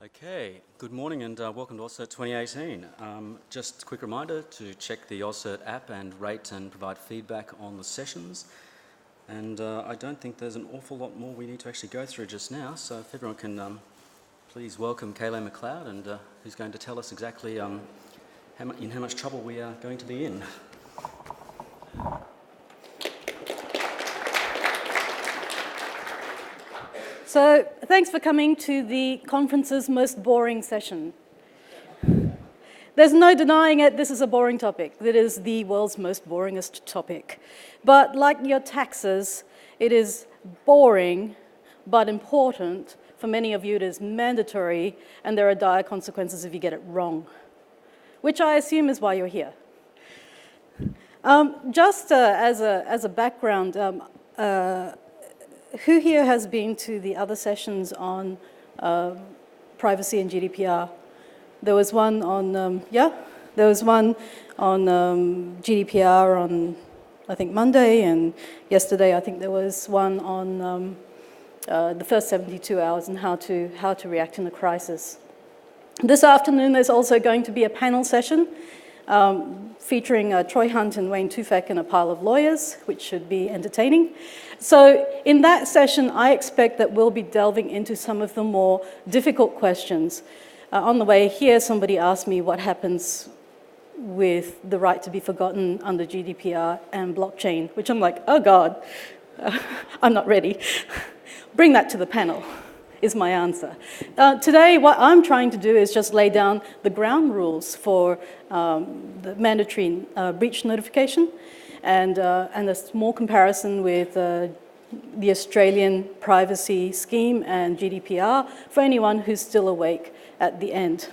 Okay, good morning and welcome to AUSCERT2018. Just a quick reminder to check the AUSCERT app and rate and provide feedback on the sessions. And I don't think there's an awful lot more we need to actually go through just now, so if everyone can please welcome Kalin Mcleod, and who's going to tell us exactly in how much trouble we are going to be in. So, thanks for coming to the conference's most boring session. There's no denying it, this is a boring topic. It is the world's most boringest topic. But like your taxes, it is boring but important. For many of you it is mandatory, and there are dire consequences if you get it wrong, which I assume is why you're here. Just as a background, who here has been to the other sessions on privacy and GDPR? There was one on, There was one on GDPR on, I think, Monday, and yesterday I think there was one on the first 72 hours and how to react in a crisis. This afternoon there's also going to be a panel session featuring Troy Hunt and Wayne Tufek and a pile of lawyers, which should be entertaining. So in that session, I expect that we'll be delving into some of the more difficult questions. On the way here, somebody asked me what happens with the right to be forgotten under GDPR and blockchain, which I'm like, oh God, I'm not ready. Bring that to the panel, is my answer. Today, what I'm trying to do is just lay down the ground rules for the mandatory breach notification, and a small comparison with the Australian privacy scheme and GDPR for anyone who's still awake at the end.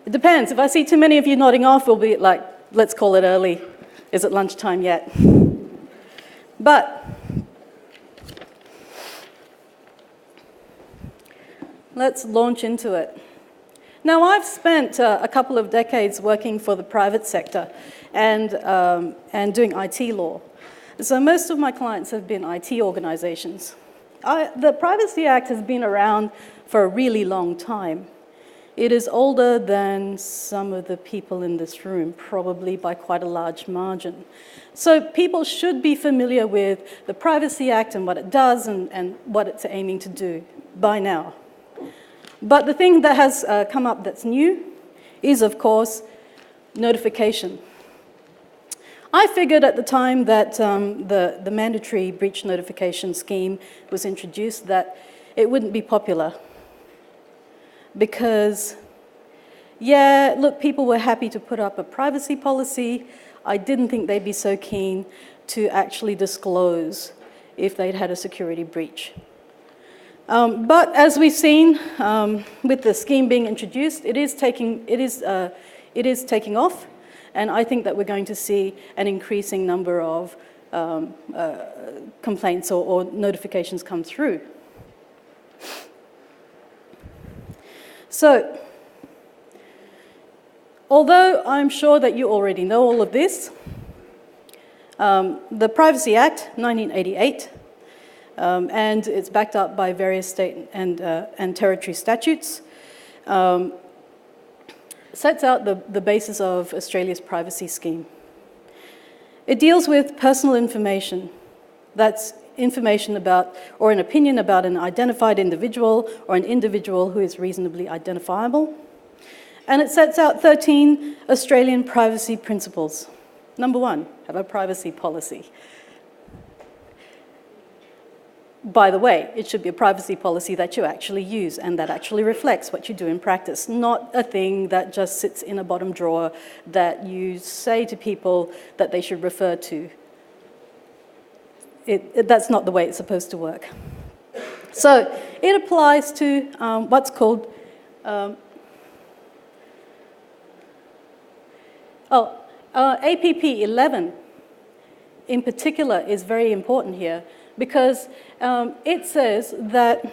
It depends. If I see too many of you nodding off, we'll be like, let's call it early. Is it lunchtime yet? But let's launch into it. Now, I've spent a couple of decades working for the private sector and doing IT law. So most of my clients have been IT organizations. The Privacy Act has been around for a really long time. It is older than some of the people in this room, probably by quite a large margin. So people should be familiar with the Privacy Act and what it does and what it's aiming to do by now. But the thing that has come up that's new is, of course, notification. I figured at the time that the mandatory breach notification scheme was introduced that it wouldn't be popular. Because, yeah, look, people were happy to put up a privacy policy. I didn't think they'd be so keen to actually disclose if they'd had a security breach. But as we've seen with the scheme being introduced, it is taking off, and I think that we're going to see an increasing number of complaints or notifications come through. So, although I'm sure that you already know all of this, the Privacy Act, 1988, and it's backed up by various state and territory statutes, sets out the basis of Australia's privacy scheme. It deals with personal information. That's information about, or an opinion about an identified individual or an individual who is reasonably identifiable. And it sets out 13 Australian privacy principles. Number 1, have a privacy policy. By the way, it should be a privacy policy that you actually use and that actually reflects what you do in practice, not a thing that just sits in a bottom drawer that you say to people that they should refer to. That's not the way it's supposed to work. So it applies to what's called APP 11 in particular is very important here, because it says that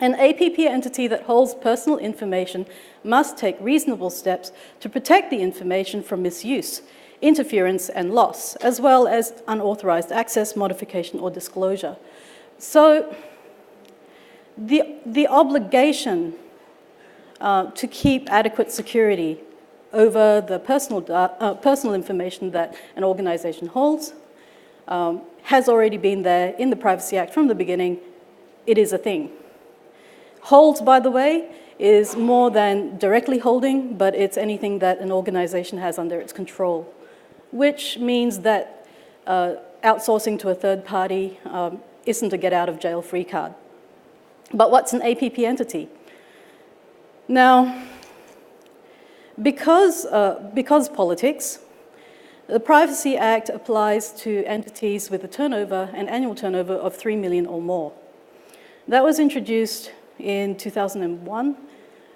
an APP entity that holds personal information must take reasonable steps to protect the information from misuse, interference and loss, as well as unauthorized access, modification or disclosure. So The obligation to keep adequate security over the personal information that an organization holds has already been there in the Privacy Act from the beginning. It is a thing. Holds, by the way, is more than directly holding, but it's anything that an organization has under its control, which means that outsourcing to a third party isn't a get-out-of-jail-free card. But what's an APP entity? Now, because politics, the Privacy Act applies to entities with a turnover, an annual turnover of 3 million or more. That was introduced in 2001.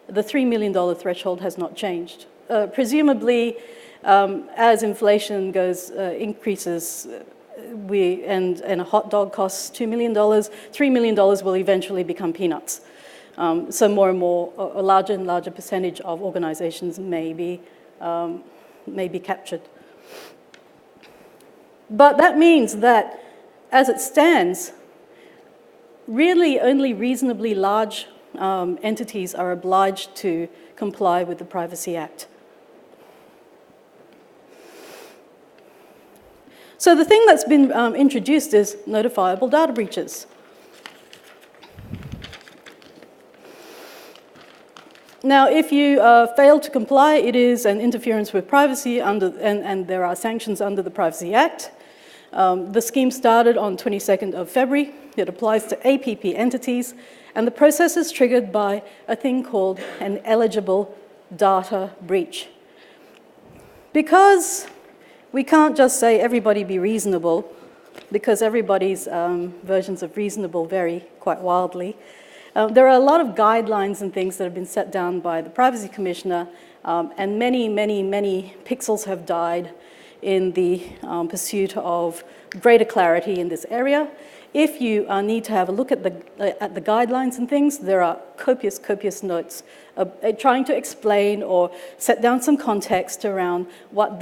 The $3 million threshold has not changed. Presumably, as inflation increases, and a hot dog costs $2 million, $3 million will eventually become peanuts. So more and more, a larger and larger percentage of organizations may be captured. But that means that, as it stands, really only reasonably large entities are obliged to comply with the Privacy Act. So the thing that's been introduced is notifiable data breaches. Now, if you fail to comply, it is an interference with privacy, and there are sanctions under the Privacy Act. The scheme started on 22nd of February. It applies to APP entities, and the process is triggered by a thing called an eligible data breach. Because we can't just say everybody be reasonable, because everybody's versions of reasonable vary quite wildly. There are a lot of guidelines and things that have been set down by the Privacy Commissioner, and many, many, many pixels have died in the pursuit of greater clarity in this area. If you need to have a look at the guidelines and things, there are copious, copious notes trying to explain or set down some context around what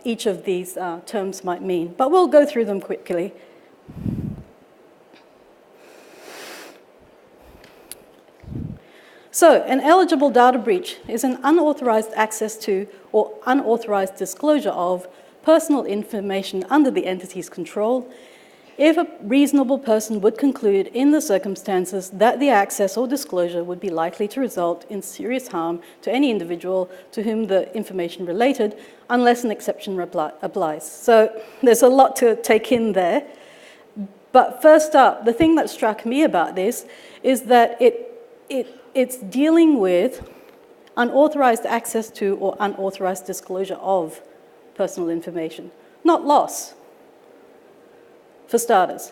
each of these terms might mean. But we'll go through them quickly. So, an eligible data breach is an unauthorized access to or unauthorized disclosure of personal information under the entity's control if a reasonable person would conclude in the circumstances that the access or disclosure would be likely to result in serious harm to any individual to whom the information related, unless an exception applies. So there's a lot to take in there. But first up, the thing that struck me about this is that it's dealing with unauthorized access to or unauthorized disclosure of personal information, not loss, for starters.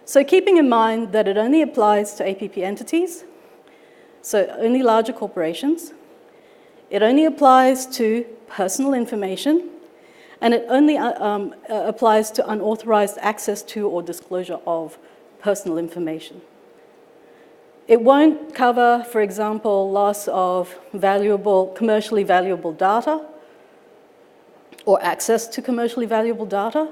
So keeping in mind that it only applies to APP entities, so only larger corporations, it only applies to personal information, and it only applies to unauthorized access to or disclosure of personal information. It won't cover, for example, loss of commercially valuable data or access to commercially valuable data.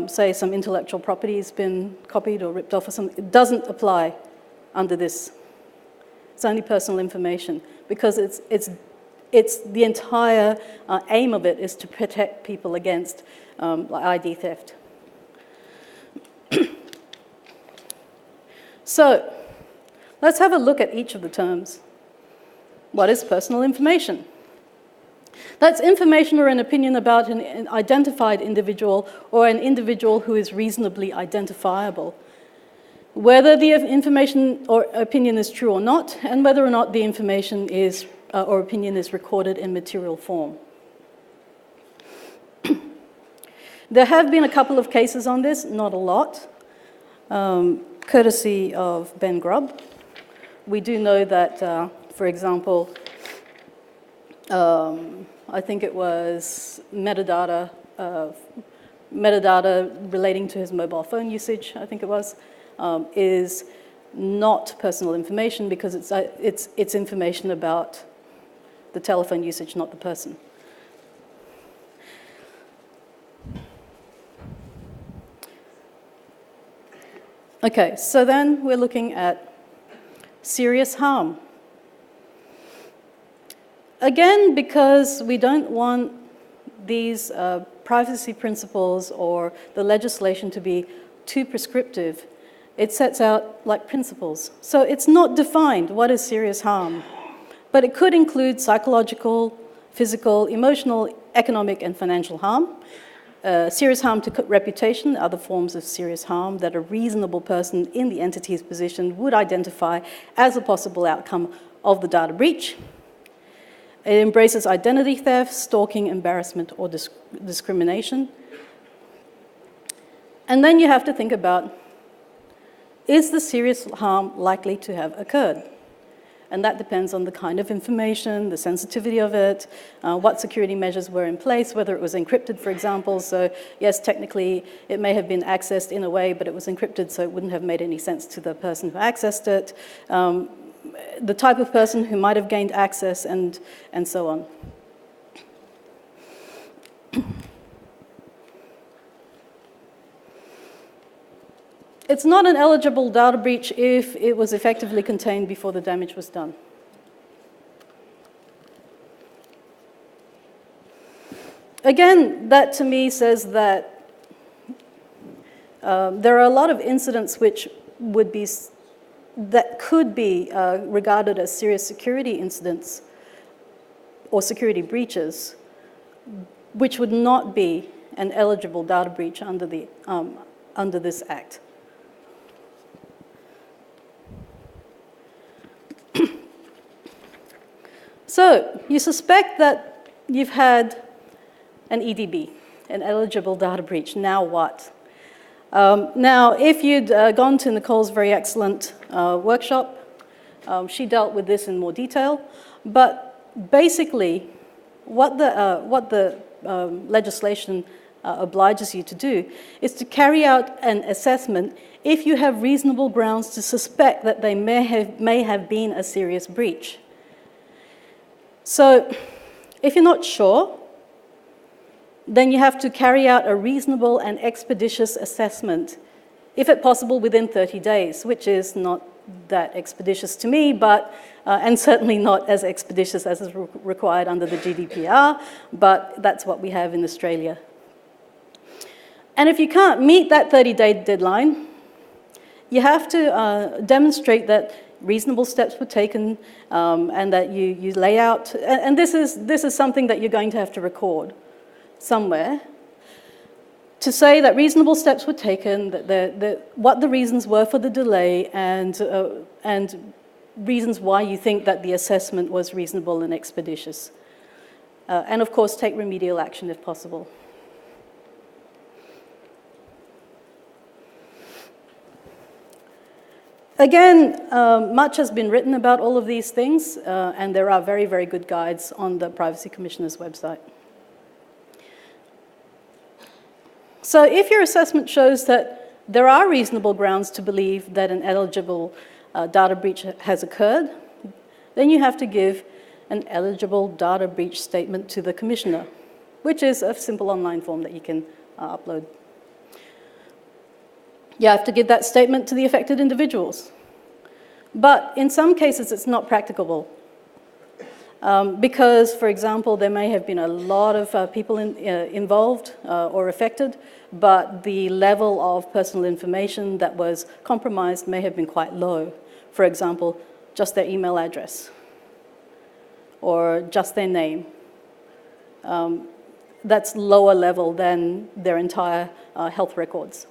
Say some intellectual property has been copied or ripped off or something. It doesn't apply under this. It's only personal information because it's the entire aim of it is to protect people against ID theft. So, let's have a look at each of the terms. What is personal information? That's information or an opinion about an identified individual or an individual who is reasonably identifiable. Whether the information or opinion is true or not, and whether or not the information is or opinion is recorded in material form. There have been a couple of cases on this, not a lot, courtesy of Ben Grubb. We do know that, for example, I think it was metadata relating to his mobile phone usage, I think it was, is not personal information because it's information about the telephone usage, not the person. Okay, so then we're looking at serious harm. Again, because we don't want these privacy principles or the legislation to be too prescriptive, it sets out like principles. So it's not defined what is serious harm, but it could include psychological, physical, emotional, economic, and financial harm. Serious harm to reputation, other forms of serious harm that a reasonable person in the entity's position would identify as a possible outcome of the data breach. It embraces identity theft, stalking, embarrassment, or discrimination. And then you have to think about, is the serious harm likely to have occurred? And that depends on the kind of information, the sensitivity of it, what security measures were in place, whether it was encrypted, for example. So yes, technically it may have been accessed in a way, but it was encrypted, so it wouldn't have made any sense to the person who accessed it. The type of person who might have gained access, and so on. It's not an eligible data breach if it was effectively contained before the damage was done. Again, that to me says that there are a lot of incidents which that could be regarded as serious security incidents or security breaches, which would not be an eligible data breach under this Act. So you suspect that you've had an EDB, an eligible data breach. Now what? Now, if you'd gone to Nicole's very excellent workshop, she dealt with this in more detail. But basically, what the legislation obliges you to do is to carry out an assessment if you have reasonable grounds to suspect that they may have been a serious breach. So if you're not sure, then you have to carry out a reasonable and expeditious assessment, if at possible within 30 days, which is not that expeditious to me, but, and certainly not as expeditious as is required under the GDPR, but that's what we have in Australia. And if you can't meet that 30-day deadline, you have to demonstrate that reasonable steps were taken and that you lay out, and this is something that you're going to have to record somewhere, to say that reasonable steps were taken, that what the reasons were for the delay, and reasons why you think that the assessment was reasonable and expeditious. And of course, take remedial action if possible. Again, much has been written about all of these things, and there are very, very good guides on the Privacy Commissioner's website. So if your assessment shows that there are reasonable grounds to believe that an eligible data breach has occurred, then you have to give an eligible data breach statement to the Commissioner, which is a simple online form that you can upload. You have to give that statement to the affected individuals. But in some cases, it's not practicable. Because, for example, there may have been a lot of people involved or affected, but the level of personal information that was compromised may have been quite low. For example, just their email address or just their name. That's lower level than their entire health records.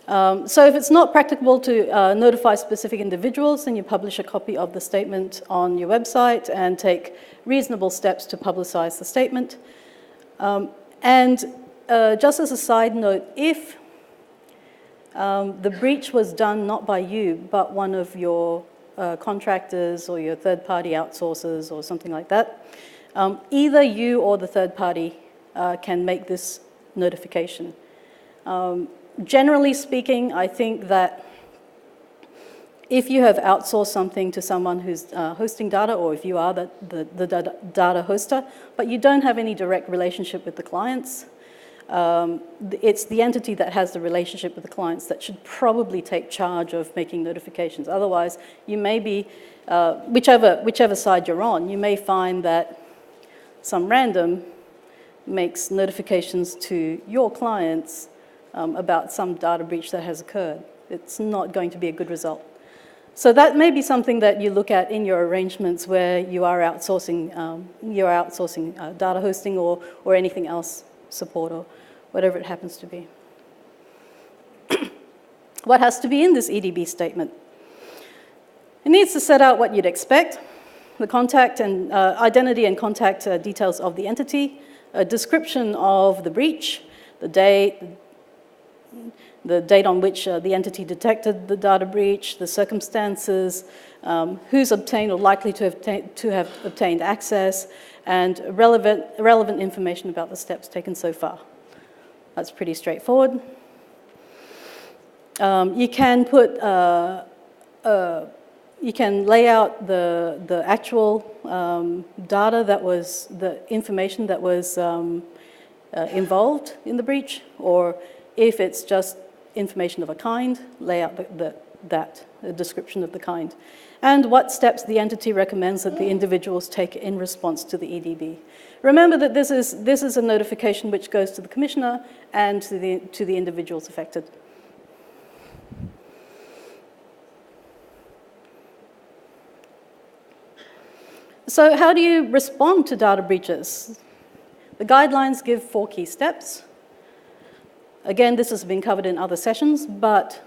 So if it's not practicable to notify specific individuals, then you publish a copy of the statement on your website and take reasonable steps to publicize the statement. And just as a side note, if the breach was done not by you, but one of your contractors or your third-party outsourcers or something like that, either you or the third party can make this notification. Generally speaking, I think that if you have outsourced something to someone who's hosting data, or if you are the data hoster, but you don't have any direct relationship with the clients, it's the entity that has the relationship with the clients that should probably take charge of making notifications. Otherwise, you may be, whichever side you're on, you may find that some random makes notifications to your clients about some data breach that has occurred. It's not going to be a good result. So that may be something that you look at in your arrangements where you are outsourcing, data hosting or anything else, support or whatever it happens to be. What has to be in this EDB statement? It needs to set out what you'd expect, the contact and identity and contact details of the entity, a description of the breach, the date on which the entity detected the data breach, the circumstances, who's obtained or likely to have obtained access, and relevant information about the steps taken so far. That's pretty straightforward. You can put, you can lay out the actual data that was, the information that was involved in the breach, or if it's just information of a kind, lay out the description of the kind, and what steps the entity recommends that the individuals take in response to the EDB. Remember that this is a notification which goes to the commissioner and to the individuals affected. So how do you respond to data breaches? The guidelines give 4 key steps. Again, this has been covered in other sessions, but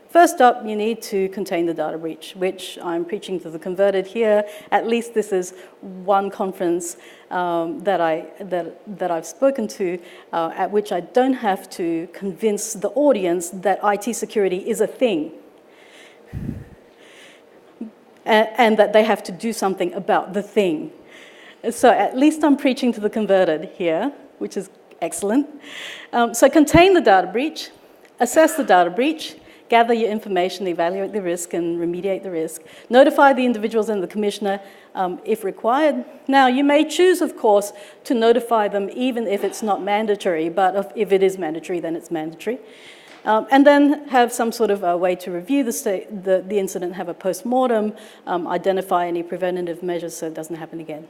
first up, you need to contain the data breach, which I'm preaching to the converted here. At least this is one conference that I've spoken to, at which I don't have to convince the audience that IT security is a thing, and that they have to do something about the thing. So at least I'm preaching to the converted here, which is excellent. So contain the data breach, assess the data breach, gather your information, evaluate the risk, and remediate the risk. Notify the individuals and the commissioner if required. Now, you may choose, of course, to notify them even if it's not mandatory, but if it is mandatory, then it's mandatory. And then have some sort of a way to review the incident, have a post-mortem, identify any preventative measures so it doesn't happen again.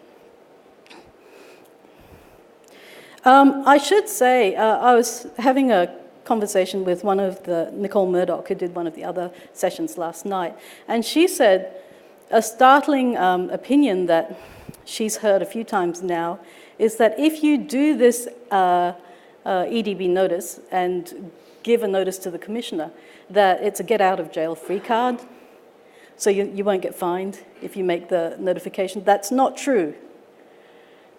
I should say, I was having a conversation with one of Nicole Murdoch, who did one of the other sessions last night, and she said a startling opinion that she's heard a few times now is that if you do this EDB notice and give a notice to the commissioner, that it's a get-out-of-jail-free card, so you won't get fined if you make the notification. That's not true.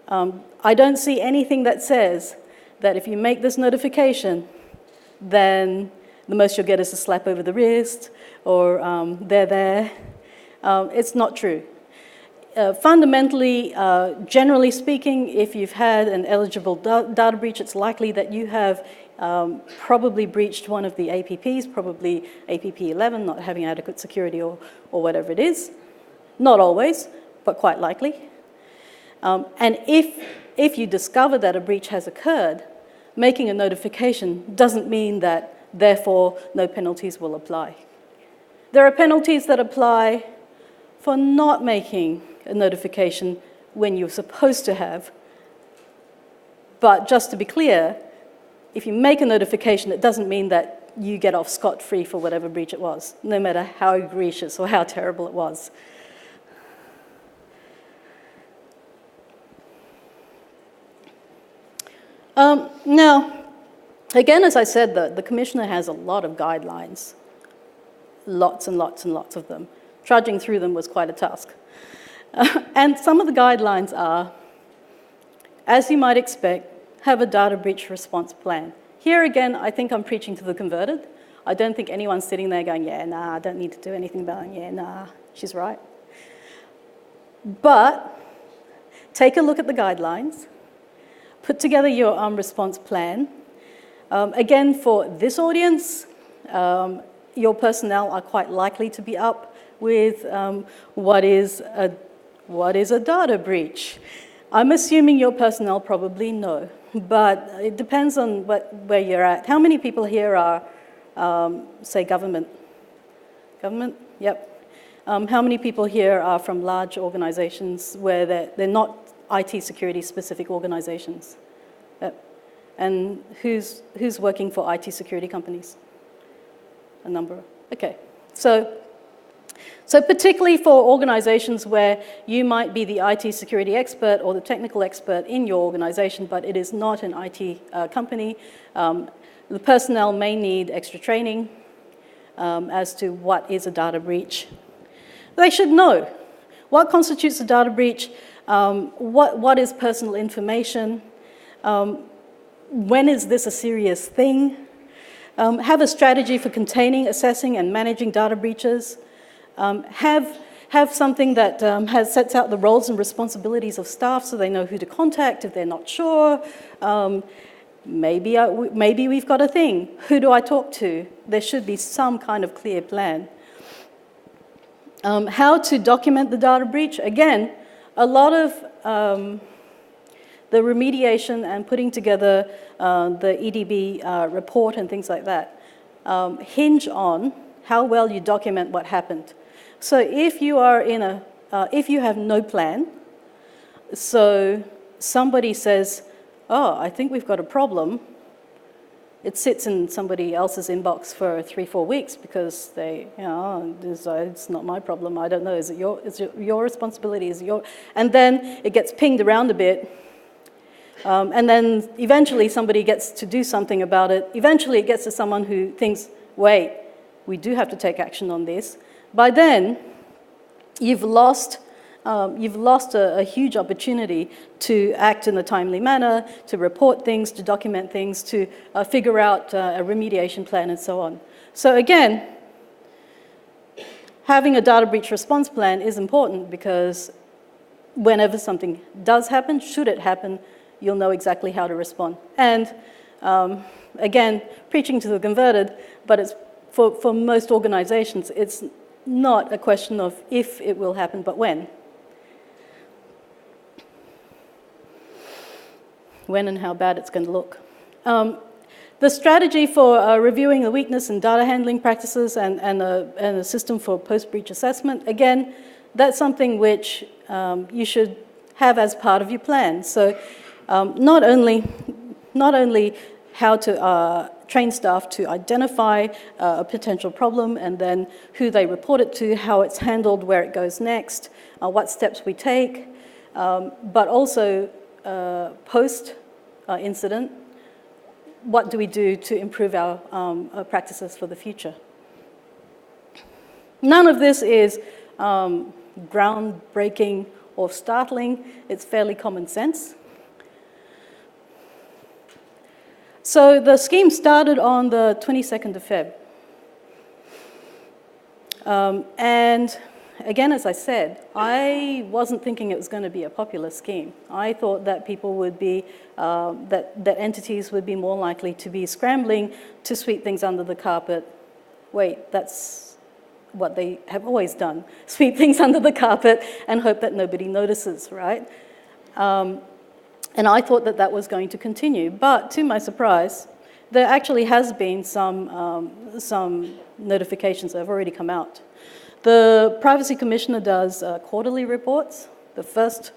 I don't see anything that says that if you make this notification, then the most you'll get is a slap over the wrist or they're there. It's not true. Fundamentally, generally speaking, if you've had an eligible data breach, it's likely that you have probably breached one of the APPs, probably APP 11, not having adequate security or whatever it is. Not always, but quite likely. And if you discover that a breach has occurred, making a notification doesn't mean that, therefore, no penalties will apply. There are penalties that apply for not making a notification when you're supposed to have. But just to be clear, if you make a notification, it doesn't mean that you get off scot-free for whatever breach it was, no matter how egregious or how terrible it was. Now, again, as I said, the commissioner has a lot of guidelines, lots and lots and lots of them. Trudging through them was quite a task. And some of the guidelines are, as you might expect, have a data breach response plan. Here again, I think I'm preaching to the converted. I don't think anyone's sitting there going, yeah, nah, I don't need to do anything about it. Yeah, nah, she's right. But take a look at the guidelines. Put together your response plan. Again, for this audience, your personnel are quite likely to be up with what is a data breach. I'm assuming your personnel probably know, but it depends on where you're at. How many people here are, say, government? Government? Yep. How many people here are from large organizations where they're not IT security specific organizations? Yep. And who's working for IT security companies? A number. Okay. So particularly for organizations where you might be the IT security expert or the technical expert in your organization, but it is not an IT company, the personnel may need extra training as to what is a data breach. They should know what constitutes a data breach, what is personal information, when is this a serious thing, have a strategy for containing, assessing, and managing data breaches, have something that sets out the roles and responsibilities of staff so they know who to contact if they're not sure. Maybe we've got a thing. Who do I talk to? There should be some kind of clear plan. How to document the data breach? Again, a lot of the remediation and putting together the EDB report and things like that hinge on how well you document what happened. So if you are if you have no plan, so somebody says, oh, I think we've got a problem, it sits in somebody else's inbox for 3-4 weeks because it's not my problem, I don't know, is it your responsibility, is it your, and then it gets pinged around a bit, and then eventually somebody gets to do something about it. Eventually it gets to someone who thinks, wait, we do have to take action on this. By then, you've lost a huge opportunity to act in a timely manner, to report things, to document things, to figure out a remediation plan and so on. So again, having a data breach response plan is important because whenever something does happen, should it happen, you'll know exactly how to respond. And again, preaching to the converted, but it's for most organizations, it's not a question of if it will happen, but when. When and how bad it's going to look. The strategy for reviewing the weakness in data handling practices and a system for post-breach assessment, again, that's something which you should have as part of your plan. So not only how to train staff to identify a potential problem and then who they report it to, how it's handled, where it goes next, what steps we take, but also post-incident, what do we do to improve our practices for the future. None of this is groundbreaking or startling. It's fairly common sense. So the scheme started on the 22nd of Feb. And again, as I said, I wasn't thinking it was going to be a popular scheme. I thought that people would be, that entities would be more likely to be scrambling to sweep things under the carpet. Wait, that's what they have always done. Sweep things under the carpet and hope that nobody notices, right? And I thought that that was going to continue. But to my surprise, there actually has been some notifications that have already come out. The Privacy Commissioner does quarterly reports. The first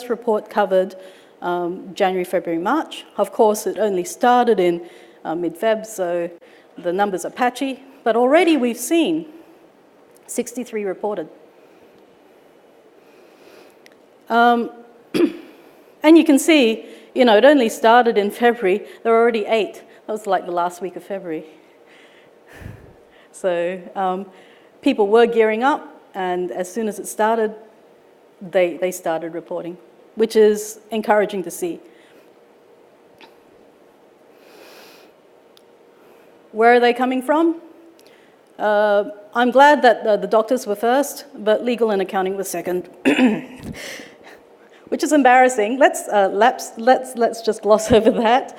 report covered January, February, March. Of course, it only started in mid-Feb, so the numbers are patchy. But already we've seen 63 reported. And you can see, it only started in February. There were already 8. That was like the last week of February. So people were gearing up, and as soon as it started, they started reporting, which is encouraging to see. Where are they coming from? I'm glad that the doctors were first, but legal and accounting was second. Which is embarrassing. Let's just gloss over that.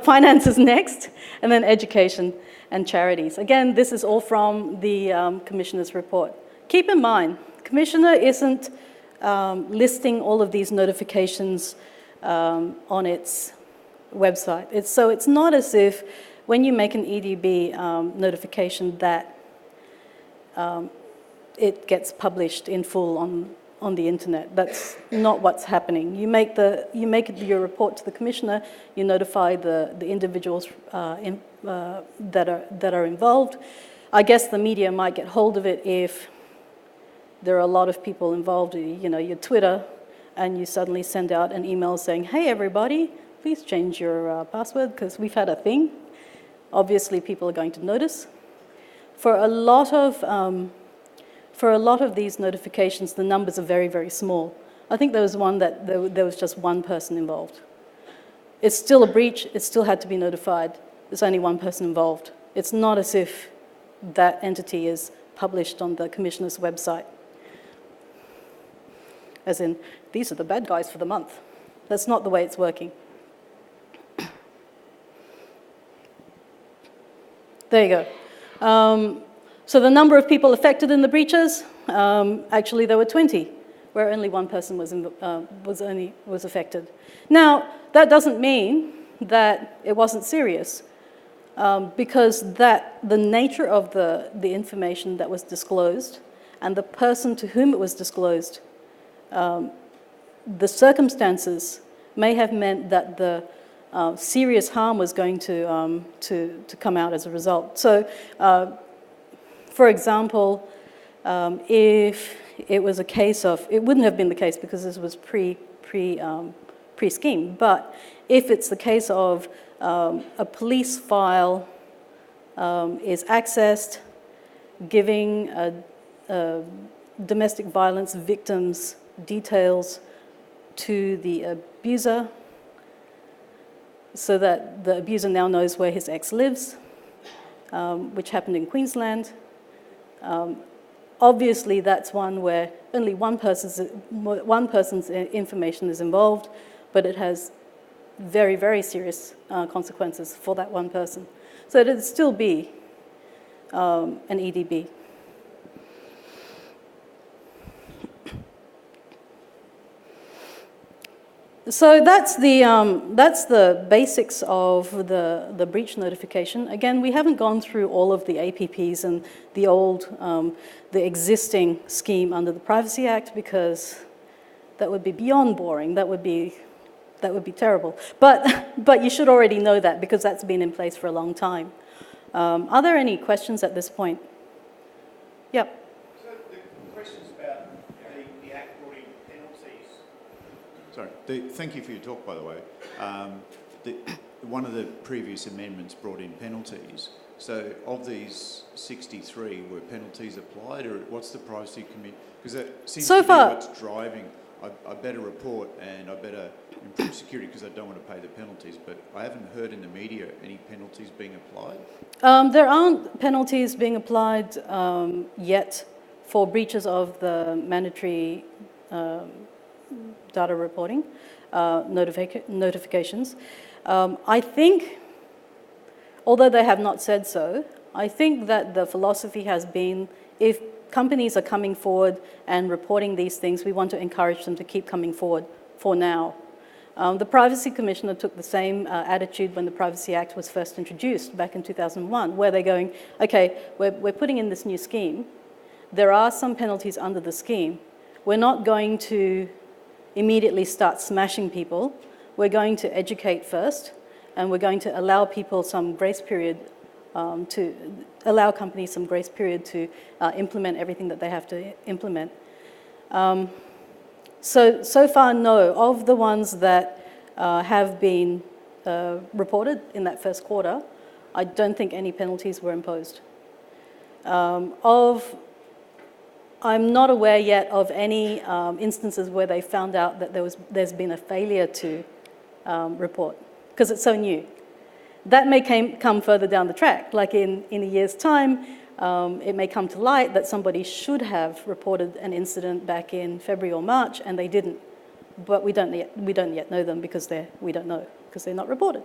Finance is next, and then education and charities. Again, this is all from the Commissioner's report. Keep in mind, Commissioner isn't listing all of these notifications on its website. So it's not as if when you make an EDB notification that it gets published in full on the internet. That's not what's happening. You make your report to the Commissioner, you notify the individuals that are involved. I guess the media might get hold of it if there are a lot of people involved, you know, your Twitter, and you suddenly send out an email saying, hey everybody, please change your password because we've had a thing. Obviously people are going to notice. For a lot of these notifications, the numbers are very, very small. I think there was one that there was just one person involved. It's still a breach, it still had to be notified. There's only one person involved. It's not as if that entity is published on the Commissioner's website. As in, these are the bad guys for the month. That's not the way it's working. There you go. So the number of people affected in the breaches, actually there were 20, where only one person was affected. Now, that doesn't mean that it wasn't serious, because the nature of the information that was disclosed and the person to whom it was disclosed, the circumstances may have meant that the serious harm was going to come out as a result. So, for example, if it was a case of, it wouldn't have been the case because this was pre-scheme, but if it's the case of a police file is accessed, giving domestic violence victims details to the abuser so that the abuser now knows where his ex lives, which happened in Queensland. Obviously, that's one where only one person's information is involved, but it has very, very serious consequences for that one person. So it'd still be an EDB. So that's the basics of the breach notification. Again, we haven't gone through all of the APPs and the existing scheme under the Privacy Act because that would be beyond boring. That would be terrible. But you should already know that because that's been in place for a long time. Are there any questions at this point? Yep. So the questions about the Act brought in penalties. Sorry, thank you for your talk, by the way. One of the previous amendments brought in penalties. So of these 63, were penalties applied, or what's the privacy committee? Because that seems to be what's driving. I better report and I better improve security because I don't want to pay the penalties, but I haven't heard in the media any penalties being applied. There aren't penalties being applied yet for breaches of the mandatory data reporting notifications. I think, although they have not said so, I think that the philosophy has been if companies are coming forward and reporting these things, we want to encourage them to keep coming forward for now. The Privacy Commissioner took the same attitude when the Privacy Act was first introduced back in 2001, where they're going, okay, we're putting in this new scheme. There are some penalties under the scheme. We're not going to immediately start smashing people. We're going to educate first, and we're going to allow people some grace period to allow companies some grace period to implement everything that they have to implement. So far, no. Of the ones that have been reported in that first quarter, I don't think any penalties were imposed. I'm not aware yet of any instances where they found out that there's been a failure to report, because it's so new. That may come further down the track, like in a year's time, it may come to light that somebody should have reported an incident back in February or March and they didn't, but we don't yet know them because we don't know because they're not reported.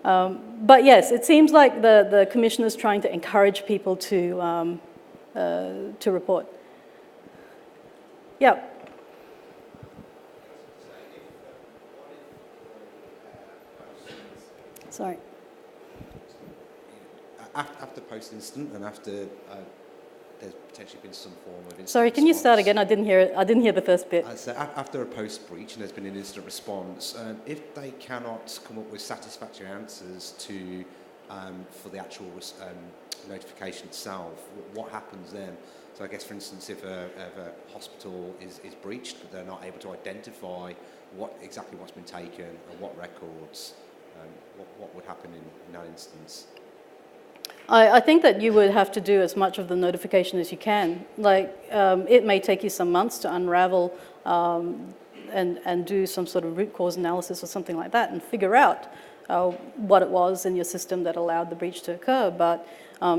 But yes, it seems like the Commissioner's trying to encourage people to report. Yeah. Sorry. After post-incident and after there's potentially been some form of incident Sorry, can you start response. again? I didn't hear it. I didn't hear the first bit. So after a post-breach and there's been an incident response, if they cannot come up with satisfactory answers to for the actual notification itself, what happens then? So I guess, for instance, if a hospital is breached but they're not able to identify exactly what's been taken and what records, what would happen in that instance? I think that you would have to do as much of the notification as you can. Like, it may take you some months to unravel and do some sort of root cause analysis or something like that and figure out what it was in your system that allowed the breach to occur. But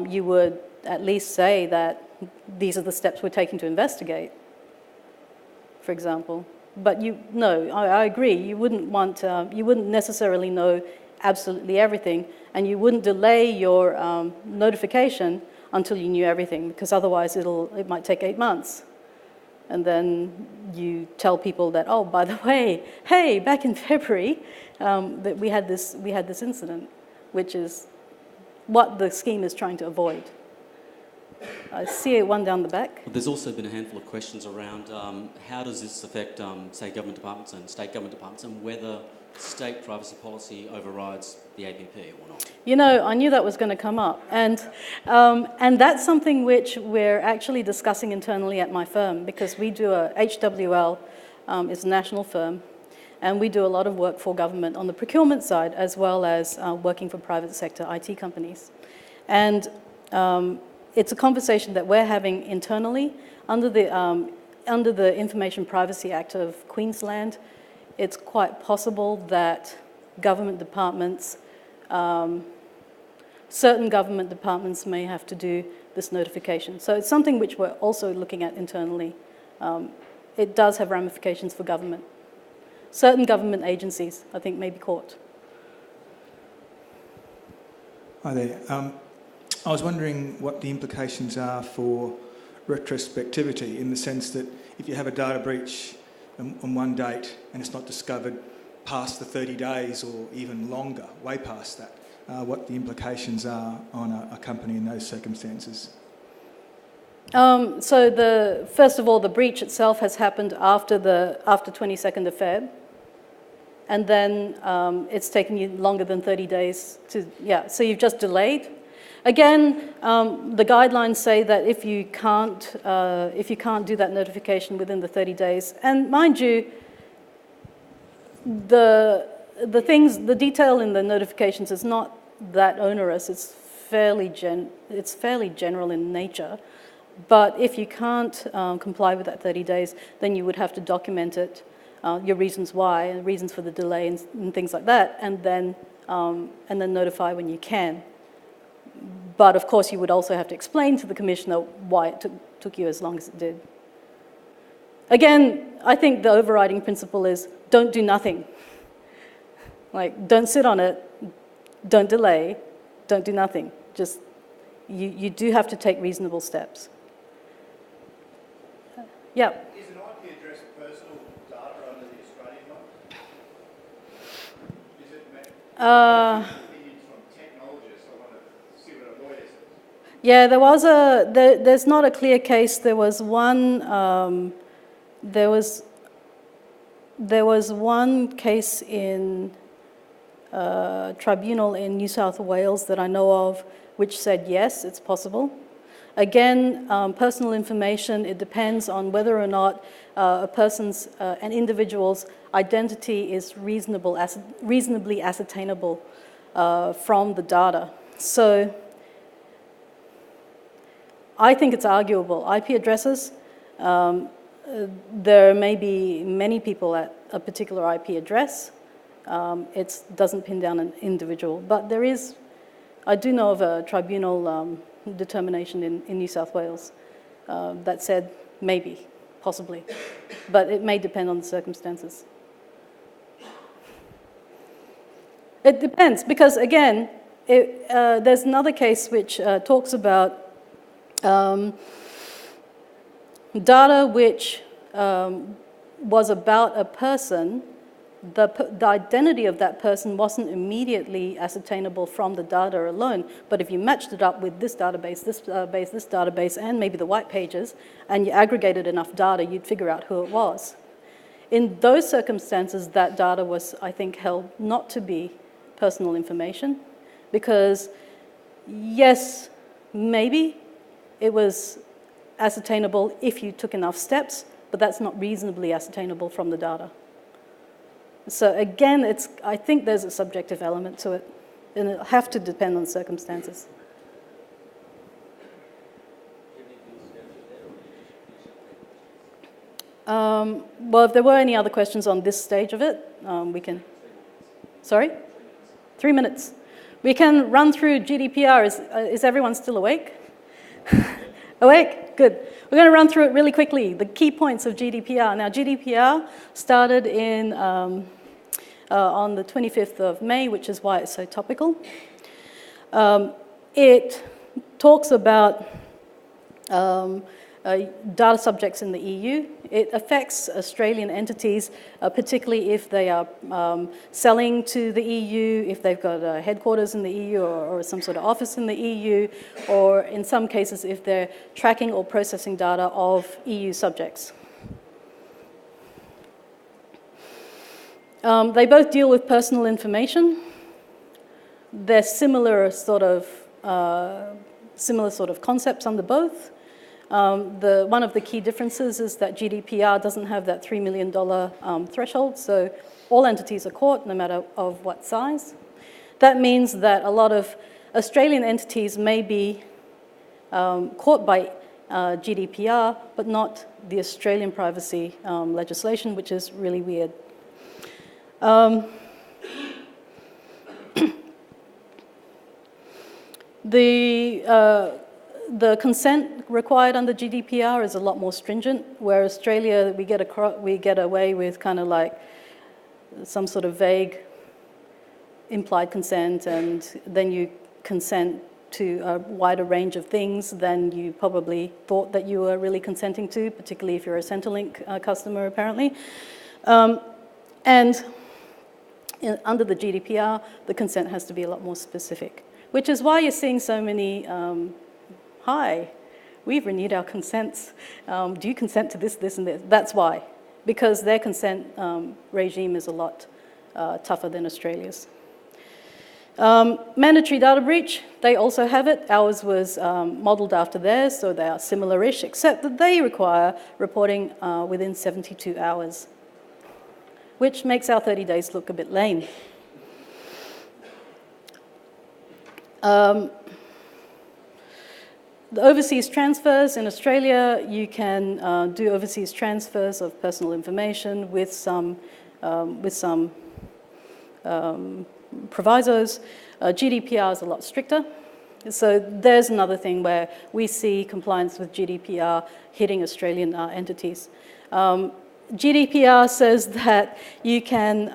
you would at least say that these are the steps we're taking to investigate, for example. But I agree. You wouldn't necessarily know absolutely everything, and you wouldn't delay your notification until you knew everything, because otherwise it might take 8 months. And then you tell people that, oh, by the way, hey, back in February, that we had this incident, which is what the scheme is trying to avoid. I see one down the back. There's also been a handful of questions around how does this affect, say, government departments and state government departments, and whether state privacy policy overrides the APP or not? You know, I knew that was going to come up. And that's something which we're actually discussing internally at my firm, because we do HWL, is a national firm, and we do a lot of work for government on the procurement side, as well as working for private sector IT companies. And it's a conversation that we're having internally under the Information Privacy Act of Queensland. It's quite possible that government departments, certain government departments may have to do this notification. So it's something which we're also looking at internally. It does have ramifications for government. Certain government agencies, I think, may be caught. Hi there. I was wondering what the implications are for retrospectivity, in the sense that if you have a data breach on one date and it's not discovered past the 30 days or even longer, way past that, what the implications are on a company in those circumstances. So first of all, the breach itself has happened after 22nd of Feb, and then it's taken you longer than 30 days so you've just delayed. Again, the guidelines say that if you can't do that notification within the 30 days, and mind you, the detail in the notifications is not that onerous. It's fairly general in nature. But if you can't comply with that 30 days, then you would have to document it, your reasons why, and reasons for the delay, and things like that, and then notify when you can. But of course, you would also have to explain to the Commissioner why it took you as long as it did. Again, I think the overriding principle is don't do nothing. Like, don't sit on it, don't delay, don't do nothing. Just, you do have to take reasonable steps. Yeah. Is an IP address personal data under the Australian law? Is it Yeah, there's not a clear case. There was one case in tribunal in New South Wales that I know of, which said yes, it's possible. Again, personal information, it depends on whether or not an individual's identity is reasonably ascertainable from the data. So I think it's arguable. IP addresses, there may be many people at a particular IP address. It doesn't pin down an individual, but I do know of a tribunal determination in New South Wales that said maybe, possibly, but it may depend on the circumstances. It depends, because again, there's another case which talks about data which was about a person, the identity of that person wasn't immediately ascertainable from the data alone. But if you matched it up with this database, this database, this database, and maybe the white pages, and you aggregated enough data, you'd figure out who it was. In those circumstances, that data was, I think, held not to be personal information, because yes, maybe it was ascertainable if you took enough steps, but that's not reasonably ascertainable from the data. So again, I think there's a subjective element to it, and it'll have to depend on circumstances. Well, if there were any other questions on this stage of it, we can... Sorry? 3 minutes. We can run through GDPR. Is everyone still awake? Awake? Good. We're going to run through it really quickly, the key points of GDPR. Now, GDPR started in on the 25th of May, which is why it's so topical. It talks about data subjects in the EU. It affects Australian entities, particularly if they are selling to the EU, if they've got headquarters in the EU or some sort of office in the EU, or in some cases if they're tracking or processing data of EU subjects. They both deal with personal information. They're similar sort of concepts under both. One of the key differences is that GDPR doesn't have that $3 million threshold, so all entities are caught, no matter of what size. That means that a lot of Australian entities may be caught by GDPR, but not the Australian privacy legislation, which is really weird. The consent required under GDPR is a lot more stringent, where Australia, we get away with kind of like some sort of vague implied consent, and then you consent to a wider range of things than you probably thought that you were really consenting to, particularly if you're a Centrelink customer, apparently. Under the GDPR, the consent has to be a lot more specific, which is why you're seeing so many hi, we've renewed our consents. Do you consent to this, this, and this? That's why, because their consent regime is a lot tougher than Australia's. Mandatory data breach, they also have it. Ours was modelled after theirs, so they are similar-ish, except that they require reporting within 72 hours, which makes our 30 days look a bit lame. The overseas transfers in Australia, you can do overseas transfers of personal information with some provisos. GDPR is a lot stricter. So there's another thing where we see compliance with GDPR hitting Australian entities. GDPR says that you can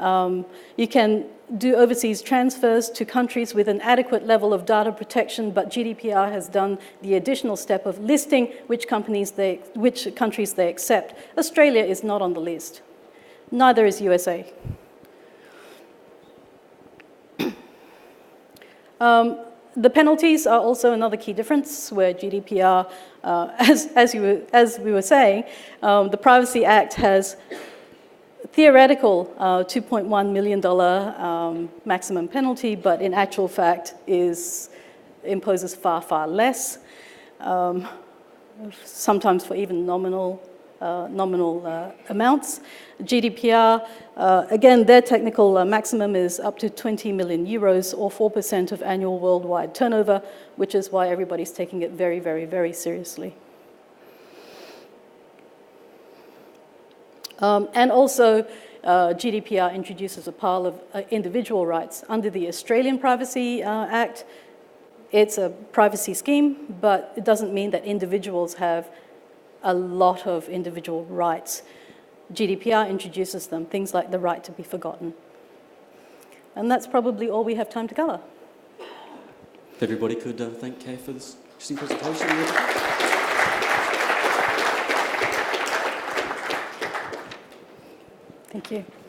do overseas transfers to countries with an adequate level of data protection, but GDPR has done the additional step of listing which countries they accept. Australia is not on the list. Neither is USA. The penalties are also another key difference, where GDPR, as we were saying, the Privacy Act has theoretical $2.1 million maximum penalty, but in actual fact imposes far, far less, sometimes for even nominal amounts. GDPR, again, their technical maximum is up to 20 million euros, or 4% of annual worldwide turnover, which is why everybody's taking it very, very, very seriously. And also, GDPR introduces a pile of individual rights. Under the Australian Privacy Act, it's a privacy scheme, but it doesn't mean that individuals have a lot of individual rights. GDPR introduces them, things like the right to be forgotten. And that's probably all we have time to cover. If everybody could thank Kay for this interesting presentation. Thank you.